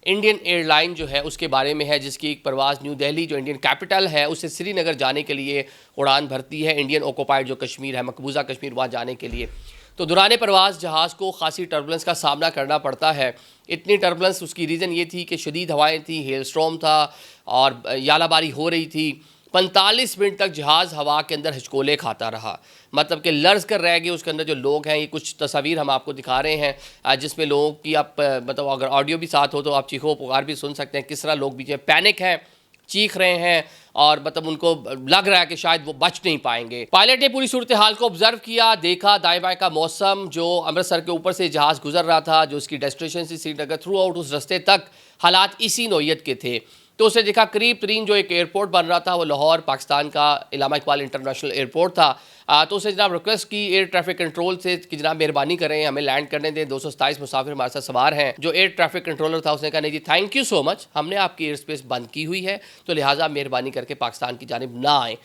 Indian air line جو ہے اس کے بارے میں ہے، جس کی ایک پرواز نیو دہلی جو انڈین کیپٹل ہے اس سے سری نگر جانے کے لیے اڑان بھرتی ہے، انڈین آکوپائڈ جو کشمیر ہے، مقبوضہ کشمیر، وہاں جانے کے لیے۔ تو دوران پرواز جہاز کو خاصی ٹربولنس کا سامنا کرنا پڑتا ہے۔ اتنی ٹربولنس اس کی ریزن یہ تھی کہ شدید ہوائیں تھیں، ہیل سٹارم تھا اور یالہ باری ہو رہی تھی۔ 45 منٹ تک جہاز ہوا کے اندر ہچکولے کھاتا رہا، مطلب کہ لرز کر رہ گئے۔ اس کے اندر جو لوگ ہیں، یہ کچھ تصاویر ہم آپ کو دکھا رہے ہیں جس میں لوگوں کی آپ مطلب اگر آڈیو بھی ساتھ ہو تو آپ چیخو پکار بھی سن سکتے ہیں، کس طرح لوگ بیچ میں پینک ہیں، چیخ رہے ہیں اور مطلب ان کو لگ رہا ہے کہ شاید وہ بچ نہیں پائیں گے۔ پائلٹ نے پوری صورتحال کو آبزرو کیا، دیکھا دائیں بائیں کا موسم، جو امرتسر کے اوپر سے جہاز گزر رہا تھا، جو اس کی ڈیسٹینیشن سے سری نگر، تھرو آؤٹ اس رستے تک حالات اسی نوعیت کے تھے۔ تو اسے دیکھا قریب ترین جو ایک ایئرپورٹ بن رہا تھا وہ لاہور پاکستان کا علامہ اقبال انٹرنیشنل ایئرپورٹ تھا۔ تو اسے جناب ریکویسٹ کی ایئر ٹریفک کنٹرول سے کہ جناب مہربانی کریں، ہمیں لینڈ کرنے دیں، 227 مسافر ہمارے ساتھ سوار ہیں۔ جو ایئر ٹریفک کنٹرولر تھا اس نے کہا نہیں جی تھینک یو سو مچ، ہم نے آپ کی ایئر اسپیس بند کی ہوئی ہے، تو لہٰذا مہربانی کر کے پاکستان کی جانب نہ آئیں۔